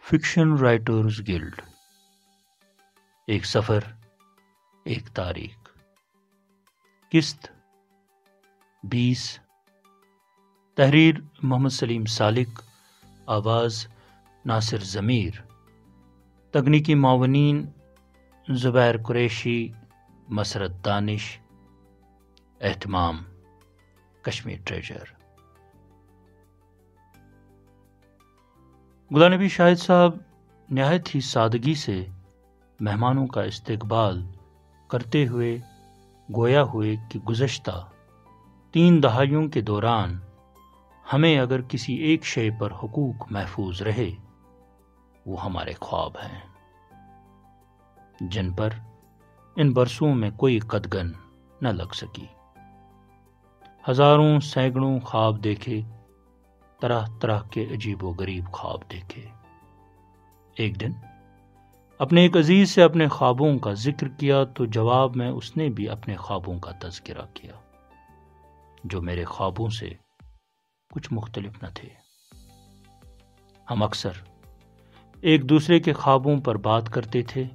Fiction writers guilt, ایک سفر، ایک تاریخ۔ قسط 20، تحریر محمد سلیم سالک، آواز ناصر ضمیر، تکنیکی معاونین زبیر قریشی، مسرت دانش، اہتمام کشمیر ٹریجر۔ غلام نبی شاہد صاحب نہایت ہی سادگی سے مہمانوں کا استقبال کرتے ہوئے گویا ہوئے کہ گزشتہ 3 دہائیوں کے دوران ہمیں اگر کسی ایک شے پر حقوق محفوظ رہے وہ ہمارے خواب ہیں، جن پر ان برسوں میں کوئی قدغن نہ لگ سکی۔ ہزاروں سینکڑوں خواب دیکھے، طرح طرح کے عجیب و غریب خواب دیکھے۔ ایک دن اپنے ایک عزیز سے اپنے خوابوں کا ذکر کیا تو جواب میں اس نے بھی اپنے خوابوں کا تذکرہ کیا، جو میرے خوابوں سے کچھ مختلف نہ تھے۔ ہم اکثر ایک دوسرے کے خوابوں پر بات کرتے تھے۔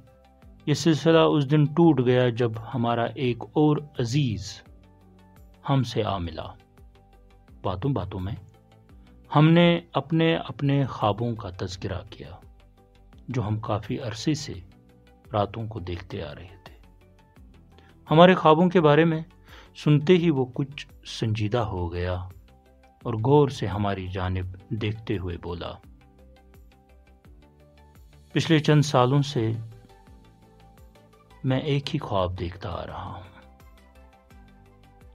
یہ سلسلہ اس دن ٹوٹ گیا جب ہمارا ایک اور عزیز ہم سے آ ملا۔ باتوں باتوں میں ہم نے اپنے خوابوں کا تذکرہ کیا، جو ہم کافی عرصے سے راتوں کو دیکھتے آ رہے تھے۔ ہمارے خوابوں کے بارے میں سنتے ہی وہ کچھ سنجیدہ ہو گیا اور غور سے ہماری جانب دیکھتے ہوئے بولا، پچھلے چند سالوں سے میں ایک ہی خواب دیکھتا آ رہا ہوں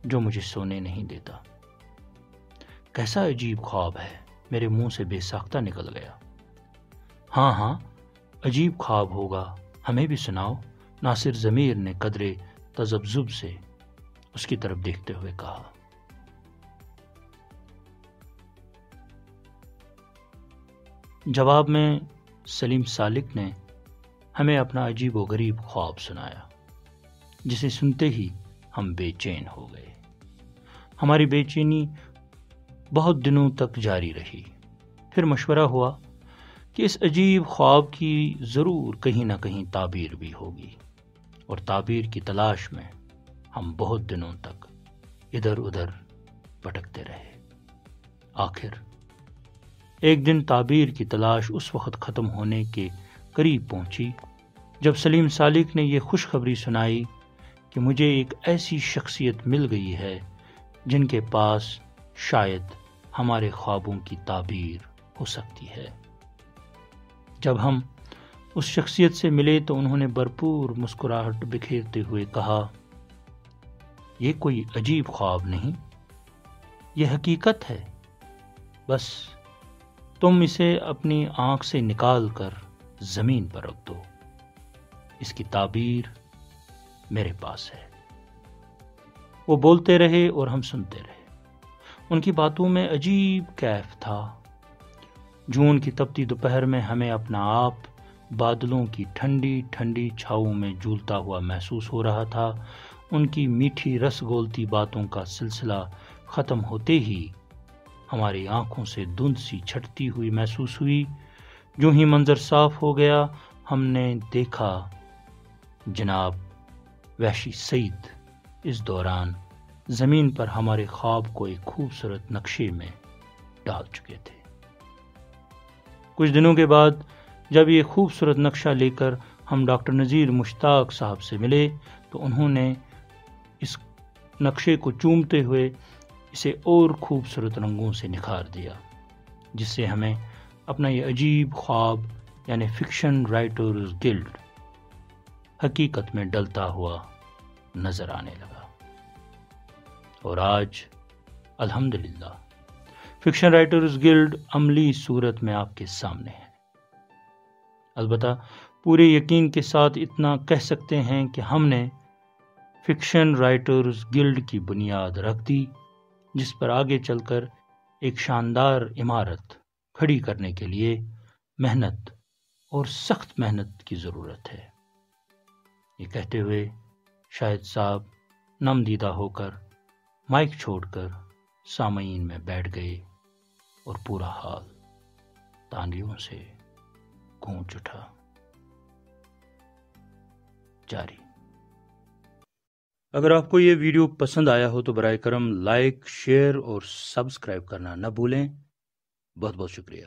جو مجھے سونے نہیں دیتا۔ کیسا عجیب خواب ہے، میرے منہ سے بے ساختہ نکل گیا۔ ہاں عجیب خواب ہوگا، ہمیں بھی سناؤ، ناصر ضمیر نے قدرے تذبذب سے اس کی طرف دیکھتے ہوئے کہا۔ جواب میں سلیم سالک نے ہمیں اپنا عجیب و غریب خواب سنایا، جسے سنتے ہی ہم بے چین ہو گئے۔ ہماری بے چینی بہت دنوں تک جاری رہی۔ پھر مشورہ ہوا کہ اس عجیب خواب کی ضرور کہیں نہ کہیں تعبیر بھی ہوگی، اور تعبیر کی تلاش میں ہم بہت دنوں تک ادھر ادھر بھٹکتے رہے۔ آخر ایک دن تعبیر کی تلاش اس وقت ختم ہونے کے قریب پہنچی جب سلیم سالک نے یہ خوشخبری سنائی کہ مجھے ایک ایسی شخصیت مل گئی ہے جن کے پاس شاید ہمارے خوابوں کی تعبیر ہو سکتی ہے۔ جب ہم اس شخصیت سے ملے تو انہوں نے بھرپور مسکراہٹ بکھیرتے ہوئے کہا، یہ کوئی عجیب خواب نہیں، یہ حقیقت ہے، بس تم اسے اپنی آنکھ سے نکال کر زمین پر رکھ دو، اس کی تعبیر میرے پاس ہے۔ وہ بولتے رہے اور ہم سنتے رہے۔ ان کی باتوں میں عجیب کیف تھا۔ جون کی تپتی دوپہر میں ہمیں اپنا آپ بادلوں کی ٹھنڈی ٹھنڈی چھاؤں میں جھولتا ہوا محسوس ہو رہا تھا۔ ان کی میٹھی رس گولتی باتوں کا سلسلہ ختم ہوتے ہی ہماری آنکھوں سے دھند سی چھٹتی ہوئی محسوس ہوئی۔ جو ہی منظر صاف ہو گیا، ہم نے دیکھا جناب وحشی سعید اس دوران زمین پر ہمارے خواب کو ایک خوبصورت نقشے میں ڈال چکے تھے۔ کچھ دنوں کے بعد جب یہ خوبصورت نقشہ لے کر ہم ڈاکٹر نذیر مشتاق صاحب سے ملے تو انہوں نے اس نقشے کو چومتے ہوئے اسے اور خوبصورت رنگوں سے نکھار دیا، جس سے ہمیں اپنا یہ عجیب خواب یعنی فکشن رائٹرز گلڈ حقیقت میں ڈلتا ہوا نظر آنے لگا۔ اور آج الحمدللہ فکشن رائٹرز گلڈ عملی صورت میں آپ کے سامنے ہے۔ البتہ پورے یقین کے ساتھ اتنا کہہ سکتے ہیں کہ ہم نے فکشن رائٹرز گلڈ کی بنیاد رکھ دی، جس پر آگے چل کر ایک شاندار عمارت کھڑی کرنے کے لیے محنت اور سخت محنت کی ضرورت ہے۔ یہ کہتے ہوئے شاہد صاحب نم دیدہ ہو کر مائک چھوڑ کر سامعین میں بیٹھ گئے اور پورا حال تالیوں سے گونج اٹھا۔ جاری۔ اگر آپ کو یہ ویڈیو پسند آیا ہو تو برائے کرم لائک، شیئر اور سبسکرائب کرنا نہ بھولیں۔ بہت بہت شکریہ۔